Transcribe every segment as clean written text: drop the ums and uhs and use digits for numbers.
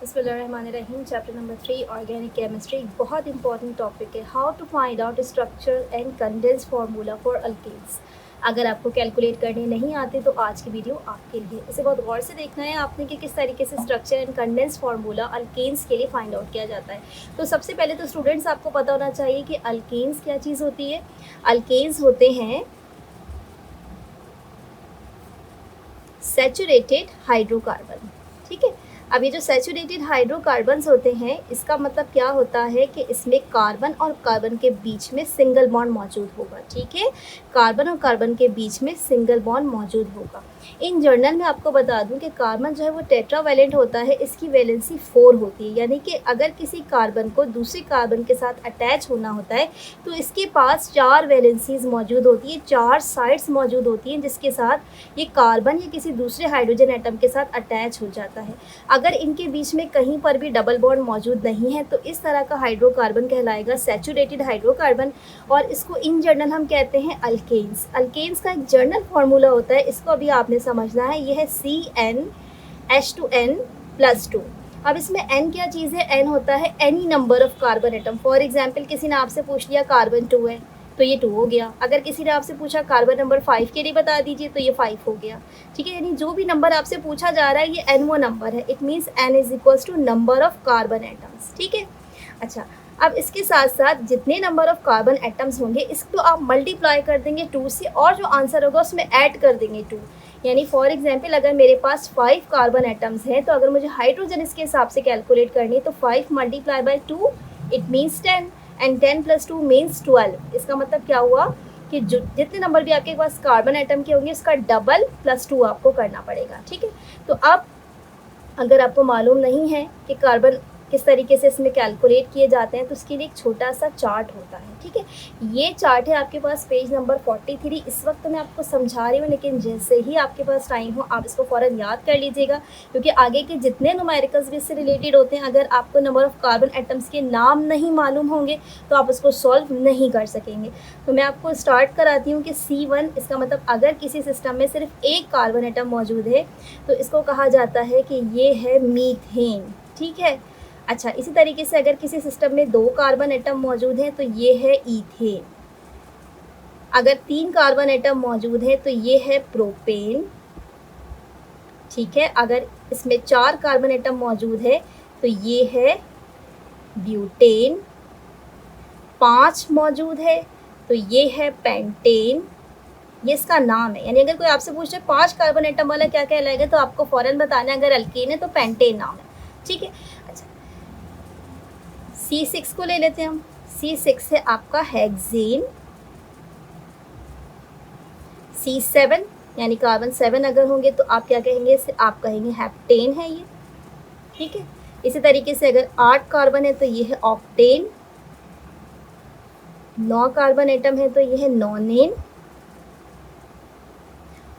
बिस्मिल्लाहिर्रहमानिर्रहीम। Chapter number 3 organic chemistry. बहुत important topic है, how to find out structure and condense formula for alkanes. अगर आपको calculate करने नहीं आते तो आज की वीडियो आपके लिए। इसे बहुत गौर से देखना है आपने कि किस तरीके से structure and condense formula alkanes के लिए फाइंड आउट किया जाता है। तो सबसे पहले तो स्टूडेंट्स आपको पता होना चाहिए कि अल्केन्स क्या चीज़ होती है। अल्केन्स होते हैं सैचुरेटेड हाइड्रोकार्बन। ठीक है, अब ये जो सैचुरेटेड हाइड्रोकार्बन्स होते हैं, इसका मतलब क्या होता है कि इसमें कार्बन और कार्बन के बीच में सिंगल बॉन्ड मौजूद होगा। ठीक है, कार्बन और कार्बन के बीच में सिंगल बॉन्ड मौजूद होगा। इन जर्नल में आपको बता दूं कि कार्बन जो है वो टेट्रावैलेंट होता है, इसकी वैलेंसी 4 होती है, यानी कि अगर किसी कार्बन को दूसरे कार्बन के साथ अटैच होना होता है तो इसके पास 4 वैलेंसीज मौजूद होती है, 4 साइड्स मौजूद होती हैं जिसके साथ ये कार्बन या किसी दूसरे हाइड्रोजन एटम के साथ अटैच हो जाता है। अगर इनके बीच में कहीं पर भी डबल बॉन्ड मौजूद नहीं है तो इस तरह का हाइड्रोकार्बन कहलाएगा सैचुरेटेड हाइड्रोकार्बन, और इसको इन जनरल हम कहते हैं अल्केन्स। अल्केन्स का एक जर्नल फार्मूला होता है, इसको अभी आपने समझना है। यह है CnH2n+2। अब इसमें n क्या चीज़ है? n होता है any number of carbon atom. For example किसी ने आपसे पूछ लिया कार्बन 2 है तो ये 2 हो गया। अगर किसी ने आपसे पूछा कार्बन नंबर 5 के लिए बता दीजिए तो ये 5 हो गया। ठीक है, यानी जो भी नंबर आपसे पूछा जा रहा है ये n वो नंबर है। It means n is equals to number of carbon atoms. ठीक है, अच्छा, अब इसके साथ साथ जितने नंबर ऑफ कार्बन एटम्स होंगे इसको आप मल्टीप्लाई कर देंगे 2 से, और जो आंसर होगा उसमें ऐड कर देंगे 2। यानी फॉर एग्जांपल अगर मेरे पास 5 कार्बन एटम्स हैं तो अगर मुझे हाइड्रोजन इसके हिसाब से कैलकुलेट करनी है तो 5 multiply by 2 it means 10, and 10 + 2 means 12। इसका मतलब क्या हुआ कि जो जितने नंबर भी आपके पास कार्बन एटम के होंगे उसका डबल +2 आपको करना पड़ेगा। ठीक है, तो अब अगर आपको मालूम नहीं है कि कार्बन किस तरीके से इसमें कैलकुलेट किए जाते हैं तो उसके लिए एक छोटा सा चार्ट होता है। ठीक है, ये चार्ट है आपके पास पेज नंबर 43। इस वक्त मैं आपको समझा रही हूँ, लेकिन जैसे ही आपके पास टाइम हो आप इसको फ़ौरन याद कर लीजिएगा, क्योंकि आगे के जितने न्यूमेरिकल्स भी इससे रिलेटेड होते हैं अगर आपको नंबर ऑफ़ कार्बन एटम्स के नाम नहीं मालूम होंगे तो आप उसको सॉल्व नहीं कर सकेंगे। तो मैं आपको स्टार्ट कराती हूँ कि C1, इसका मतलब अगर किसी सिस्टम में सिर्फ एक कार्बन एटम मौजूद है तो इसको कहा जाता है कि ये है मीथेन। ठीक है, अच्छा, इसी तरीके से अगर किसी सिस्टम में 2 कार्बन एटम मौजूद हैं तो ये है ईथेन। अगर 3 कार्बन एटम मौजूद है तो ये है प्रोपेन। ठीक है, अगर इसमें 4 कार्बन एटम मौजूद है तो ये है ब्यूटेन। 5 मौजूद है तो ये है पेंटेन। ये इसका नाम है, यानी अगर कोई आपसे पूछे 5 कार्बन एटम वाला क्या कहलाएगा तो आपको फौरन बताना है अगर अल्केन है तो पेंटेन नाम है। ठीक है, अच्छा, C6 को ले लेते हैं हम। C6 है आपका हेक्सेन। C7 यानी कार्बन 7 अगर होंगे तो आप क्या कहेंगे? इसे आप कहेंगे हेप्टेन है ये। ठीक है, इसी तरीके से अगर 8 कार्बन है तो ये है ऑक्टेन। 9 कार्बन एटम है तो ये है नॉनेन,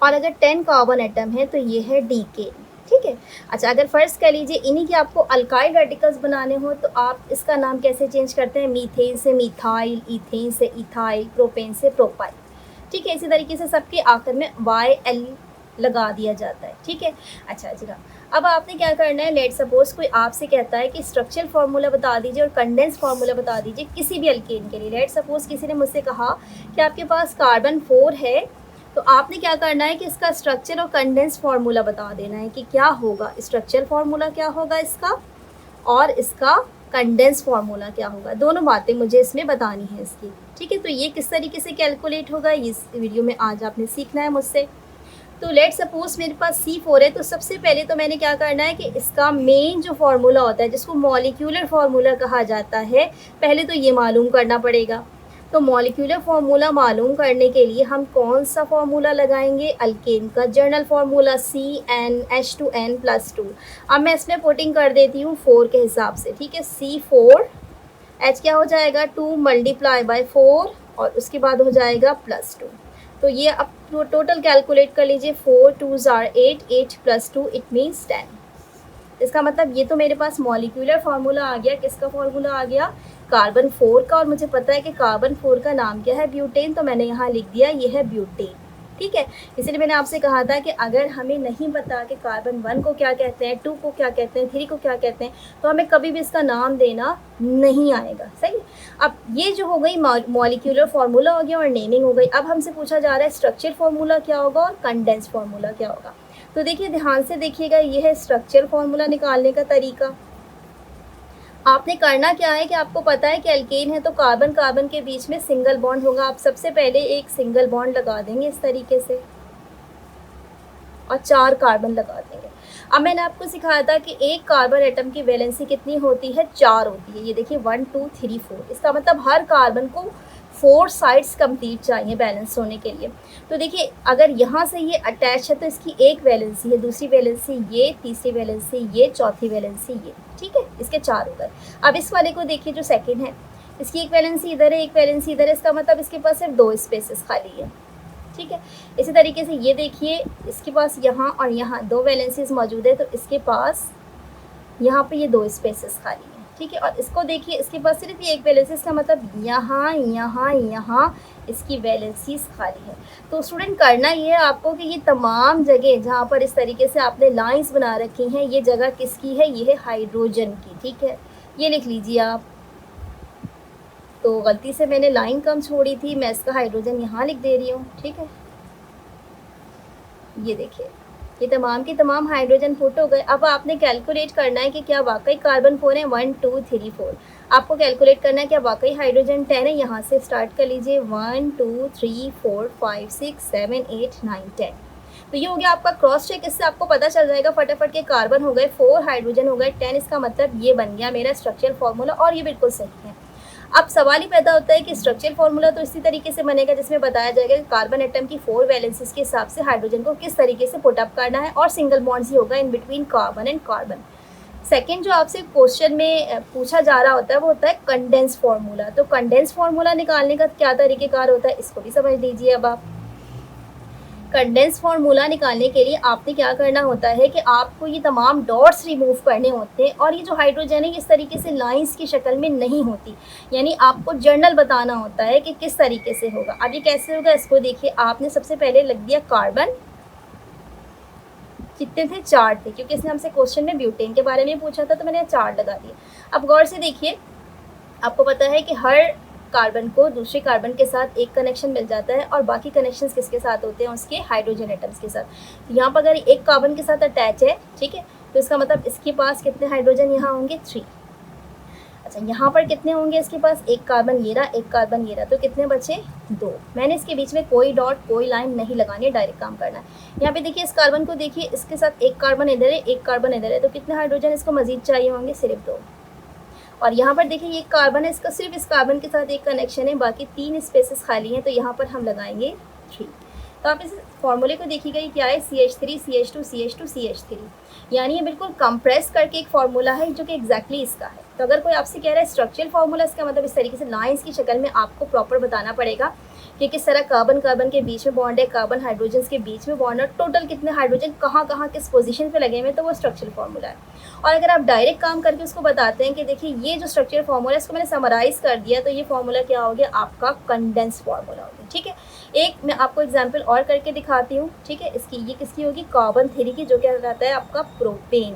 और अगर 10 कार्बन एटम है तो ये है डीकेन। ठीक है, अच्छा, अगर फ़र्ज़ कर लीजिए इन्हीं के आपको अल्काइल रेडिकल्स बनाने हो तो आप इसका नाम कैसे चेंज करते हैं? मीथेन से मिथाइल, ईथेन से इथाइल, प्रोपेन से प्रोपाइल। ठीक है, इसी तरीके से सबके आखिर में YL लगा दिया जाता है। ठीक है, अच्छा जी, अब आपने क्या करना है, लेट सपोज कोई आपसे कहता है कि स्ट्रक्चरल फार्मूला बता दीजिए और कंडेंस फार्मूला बता दीजिए किसी भी अल्केन के लिए। लेट सपोज किसी ने मुझसे कहा कि आपके पास कार्बन 4 है तो आपने क्या करना है कि इसका स्ट्रक्चर और कंडेंस फार्मूला बता देना है कि क्या होगा, स्ट्रक्चरल फार्मूला क्या होगा इसका और इसका कंडेंस फार्मूला क्या होगा। दोनों बातें मुझे इसमें बतानी है इसकी। ठीक है, तो ये किस तरीके से कैलकुलेट होगा इस वीडियो में आज आपने सीखना है मुझसे। तो लेट सपोज मेरे पास C4 है तो सबसे पहले तो मैंने क्या करना है कि इसका मेन जो फार्मूला होता है जिसको मॉलिक्यूलर फार्मूला कहा जाता है, पहले तो ये मालूम करना पड़ेगा। तो मॉलिक्यूलर फार्मूला मालूम करने के लिए हम कौन सा फार्मूला लगाएंगे? अल्केन का जर्नल फार्मूला CnH2n+2। अब मैं इसमें पुटिंग कर देती हूँ 4 के हिसाब से। ठीक है, C4H क्या हो जाएगा? 2 × 4 और उसके बाद हो जाएगा +2। तो ये अब टोटल कैलकुलेट कर लीजिए, 4 2s are 8, 8 + 2 इट मीन्स 10। इसका मतलब ये तो मेरे पास मॉलिक्यूलर फार्मूला आ गया। किसका फार्मूला आ गया? कार्बन 4 का, और मुझे पता है कि कार्बन 4 का नाम क्या है? ब्यूटेन। तो मैंने यहाँ लिख दिया ये है ब्यूटेन। ठीक है। इसलिए मैंने आपसे कहा था कि अगर हमें नहीं पता कि कार्बन 1 को क्या कहते हैं, 2 को क्या कहते हैं, 3 को क्या कहते हैं, तो हमें कभी भी इसका नाम देना नहीं आएगा। सही। अब ये जो हो गई मॉलिक्यूलर फार्मूला हो गया और नेमिंग हो गई। अब हमसे पूछा जा रहा है स्ट्रक्चर फार्मूला क्या होगा और कंडेंस फार्मूला क्या होगा। तो देखिए ध्यान से देखिएगा, ये है स्ट्रक्चर फार्मूला निकालने का तरीका। आपने करना क्या है कि आपको पता है कि एल्केन है तो कार्बन कार्बन के बीच में सिंगल बॉन्ड होगा। आप सबसे पहले एक सिंगल बॉन्ड लगा देंगे इस तरीके से और 4 कार्बन लगा देंगे। अब मैंने आपको सिखाया था कि एक कार्बन एटम की वैलेंसी कितनी होती है, 4 होती है। ये देखिए 1 2 3 4, इसका मतलब हर कार्बन को 4 साइड्स कंप्लीट चाहिए बैलेंस होने के लिए। तो देखिए अगर यहाँ से ये अटैच है तो इसकी एक वैलेंसी है, दूसरी वैलेंसी ये, तीसरी वैलेंसी ये, चौथी वैलेंसी ये। ठीक है, इसके 4 हो गए। अब इस वाले को देखिए जो सेकंड है, इसकी एक वैलेंसी इधर है, एक वैलेंसी इधर है, इसका मतलब इसके पास सिर्फ 2 स्पेसेस खाली है। ठीक है, इसी तरीके से ये देखिए इसके पास यहाँ और यहाँ 2 वैलेंसीज मौजूद है, तो इसके पास यहाँ पे ये 2 स्पेसेस खाली हैं। ठीक है, और इसको देखिए इसके पास सिर्फ ये एक वैलेंसीज का मतलब यहाँ यहाँ यहाँ इसकी वैलेंसीज खाली है। तो स्टूडेंट करना ये है आपको कि ये तमाम जगह जहाँ पर इस तरीके से आपने लाइंस बना रखी हैं, ये जगह किसकी है, ये है हाइड्रोजन की। ठीक है, ये लिख लीजिए आप। तो गलती से मैंने लाइन कम छोड़ी थी, मैं इसका हाइड्रोजन यहाँ लिख दे रही हूँ। ठीक है, ये देखिए ये तमाम की तमाम हाइड्रोजन पुट हो गए। अब आपने कैलकुलेट करना है कि क्या वाकई कार्बन 4 है, 1 2 3 4। आपको कैलकुलेट करना है क्या वाकई हाइड्रोजन 10 है। यहाँ से स्टार्ट कर लीजिए 1 2 3 4 5 6 7 8 9 10। तो ये हो गया आपका क्रॉस चेक। इससे आपको पता चल जाएगा फटाफट के कार्बन हो गए 4, हाइड्रोजन हो गए 10। इसका मतलब ये बन गया मेरा स्ट्रक्चरल फार्मूला और ये बिल्कुल सही है। अब सवाल ही पैदा होता है कि स्ट्रक्चर फार्मूला तो इसी तरीके से बनेगा जिसमें बताया जाएगा कि कार्बन एटम की 4 वैलेंसीज के हिसाब से हाइड्रोजन को किस तरीके से पुट अप करना है, और सिंगल बॉन्ड्स ही होगा in between carbon and carbon. Second जो आपसे क्वेश्चन में पूछा जा रहा होता है वो होता है कंडेंस फार्मूला। तो कंडेंस फार्मूला निकालने का क्या तरीकेकार होता है, इसको भी समझ लीजिए। अब आप कंडेंस फार्मूला निकालने के लिए आपने क्या करना होता है कि आपको ये तमाम डॉट्स रिमूव करने होते हैं, और ये जो हाइड्रोजन है इस तरीके से लाइंस की शक्ल में नहीं होती, यानी आपको जर्नल बताना होता है कि किस तरीके से होगा। अब ये कैसे होगा, इसको देखिए। आपने सबसे पहले लग दिया कार्बन, कितने थे, 4 थे, क्योंकि इसने हमसे क्वेश्चन में ब्यूटेन के बारे में पूछा था तो मैंने 4 लगा दिए। अब गौर से देखिए, आपको पता है कि हर कार्बन को दूसरे कार्बन के साथ एक कनेक्शन मिल जाता है, और बाकी कनेक्शंस किसके साथ होते हैं, उसके हाइड्रोजन एटम्स के साथ। तो यहाँ पर अगर एक कार्बन के साथ अटैच है, ठीक है, तो इसका मतलब इसके पास कितने हाइड्रोजन यहाँ होंगे, 3। अच्छा, यहाँ पर कितने होंगे इसके पास, एक कार्बन ये रहा, एक कार्बन ये रहा, तो कितने बचे, 2। मैंने इसके बीच में कोई डॉट कोई लाइन नहीं लगानी है, डायरेक्ट काम करना है। यहाँ पे देखिए इस कार्बन को देखिए, इसके साथ एक कार्बन इधर है, एक कार्बन इधर है, तो कितने हाइड्रोजन इसको मजीद चाहिए होंगे, सिर्फ 2। और यहाँ पर देखिए ये कार्बन है, इसका सिर्फ इस कार्बन के साथ एक कनेक्शन है, बाकी 3 स्पेसेस खाली हैं, तो यहाँ पर हम लगाएंगे 3। तो आप इस फॉर्मूले को देखिएगा, ये क्या है, CH3 CH2 CH2 CH3, यानी ये बिल्कुल कंप्रेस करके एक फार्मूला है जो कि एग्जैक्टली इसका है। तो अगर कोई आपसे कह रहा है स्ट्रक्चरल फार्मूला, इसका मतलब इस तरीके से लाइंस की शक्ल में आपको प्रॉपर बताना पड़ेगा कि किस तरह कार्बन कार्बन के बीच में बॉन्ड है, कार्बन हाइड्रोजन के बीच में बॉन्ड है, टोटल कितने हाइड्रोजन कहाँ कहाँ किस पोजीशन पे लगे हुए, तो वो स्ट्रक्चरल फार्मूला है। और अगर आप डायरेक्ट काम करके उसको बताते हैं कि देखिए ये जो स्ट्रक्चरल फार्मूला है इसको मैंने समराइज़ कर दिया, तो ये फार्मूला क्या हो गया, आपका कंडेंस फार्मूला हो गया। ठीक है, एक मैं आपको एग्जाम्पल और करके दिखाती हूँ। ठीक है, इसकी ये किसकी होगी, कार्बन 3 की, जो क्या रहता है आपका प्रोपेन।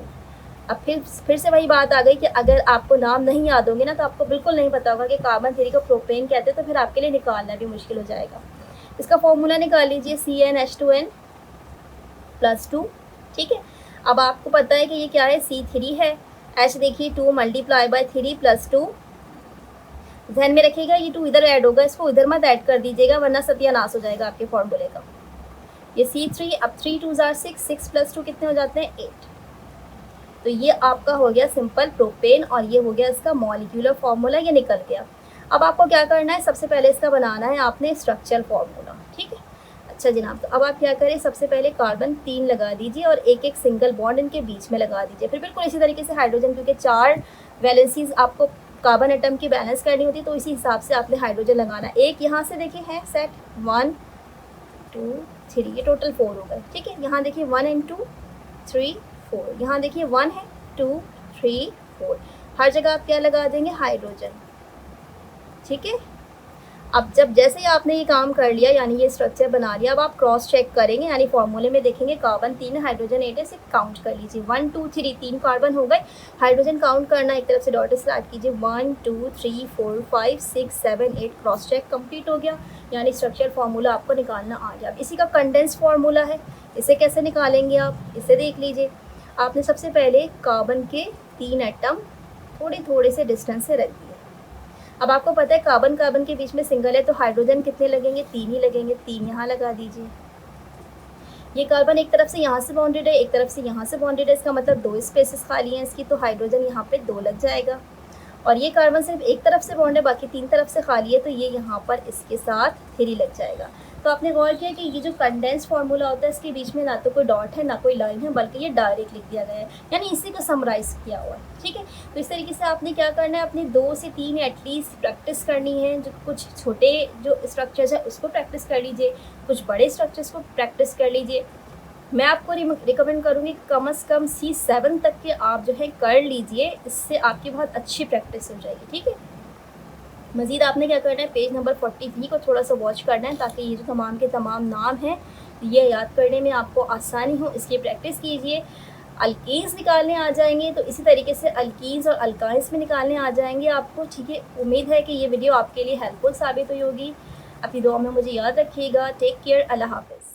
अब फिर से वही बात आ गई कि अगर आपको नाम नहीं याद होंगे ना, तो आपको बिल्कुल नहीं पता होगा कि कार्बन 3 को प्रोपेन कहते हैं, तो फिर आपके लिए निकालना भी मुश्किल हो जाएगा। इसका फॉर्मूला निकाल लीजिए, CnH2n +2। ठीक है, अब आपको पता है कि ये क्या है, C3 है, H देखिए 2 × 3 + 2। ध्यान में रखिएगा ये 2 इधर ऐड होगा, इसको इधर मत ऐड कर दीजिएगा वरना सत्यानाश हो जाएगा आपके फॉर्मूले का। ये C3, अब 3 2 6, 6 + 2 कितने हो जाते हैं, 8। तो ये आपका हो गया सिंपल प्रोपेन, और ये हो गया इसका मॉलिक्यूलर फार्मूला, ये निकल गया। अब आपको क्या करना है, सबसे पहले इसका बनाना है आपने स्ट्रक्चरल फार्मूला। ठीक है, अच्छा जनाब, तो अब आप क्या करें, सबसे पहले कार्बन 3 लगा दीजिए और एक एक सिंगल बॉन्ड इनके बीच में लगा दीजिए। फिर बिल्कुल इसी तरीके से हाइड्रोजन, क्योंकि 4 वैलेंसीज आपको कार्बन एटम की बैलेंस करनी होती है, तो इसी हिसाब से आपने हाइड्रोजन लगाना। एक यहाँ से देखिए है सेट 1 2 3, ये टोटल 4 हो गए। ठीक है, यहाँ देखिए 1 and 2 3 4, यहाँ देखिए 1 है 2 3 4, हर जगह आप क्या लगा देंगे, हाइड्रोजन। ठीक है, अब जब जैसे ही आपने ये काम कर लिया, यानी ये स्ट्रक्चर बना लिया, अब आप क्रॉस चेक करेंगे, यानी फॉर्मूले में देखेंगे कार्बन 3 है, हाइड्रोजन 8 है, सिर्फ काउंट कर लीजिए 1 2 3, 3 कार्बन हो गए। हाइड्रोजन काउंट करना, एक तरफ से डॉट स्टार्ट कीजिए 1 2 3 4 5 6 7 8, क्रॉस चेक कंप्लीट हो गया, यानी स्ट्रक्चर फार्मूला आपको निकालना आ गया। अब इसी का कंडेंस फार्मूला है, इसे कैसे निकालेंगे आप, इसे देख लीजिए। आपने सबसे पहले कार्बन के 3 एटम थोड़े थोड़े से डिस्टेंस से रख दिए। अब आपको पता है कार्बन कार्बन के बीच में सिंगल है, तो हाइड्रोजन कितने लगेंगे, 3 ही लगेंगे, 3 यहाँ लगा दीजिए। ये कार्बन एक तरफ से यहाँ से बॉन्डेड है, एक तरफ से यहाँ से बॉन्डेड है, इसका मतलब 2 स्पेसेस खाली हैं इसकी, तो हाइड्रोजन यहाँ पे 2 लग जाएगा। और ये कार्बन सिर्फ एक तरफ से बॉन्ड है, बाकी 3 तरफ से खाली है, तो ये यहाँ पर इसके साथ 3 लग जाएगा। तो आपने गौर किया कि ये जो कंडेंस फार्मूला होता है, इसके बीच में ना तो कोई डॉट है ना कोई लाइन है, बल्कि ये डायरेक्ट लिख दिया गया है, यानी इसी को समराइज किया हुआ है। ठीक है, तो इस तरीके से आपने क्या करना है, अपने 2 से 3 एटलीस्ट प्रैक्टिस करनी है। जो कुछ छोटे जो स्ट्रक्चर्स है उसको प्रैक्टिस कर लीजिए, कुछ बड़े स्ट्रक्चर्स को प्रैक्टिस कर लीजिए। मैं आपको रिकमेंड करूँगी कम से कम C7 तक के आप जो है कर लीजिए, इससे आपकी बहुत अच्छी प्रैक्टिस हो जाएगी। ठीक है, मज़ीद आपने क्या करना है, पेज नंबर 43 को थोड़ा सा वॉच करना है, ताकि ये जो तमाम के तमाम नाम हैं ये याद करने में आपको आसानी हो, इसकी प्रैक्टिस कीजिए। अल्कीन्स निकालने आ जाएंगे, तो इसी तरीके से अल्कीन्स और अल्काइंस में निकालने आ जाएंगे आपको। ठीक है, उम्मीद है कि ये वीडियो आपके लिए हेल्पफुल साबित हुई होगी। अपनी दुआ में मुझे याद रखिएगा। टेक केयर, अल्लाह हाफ़िज़।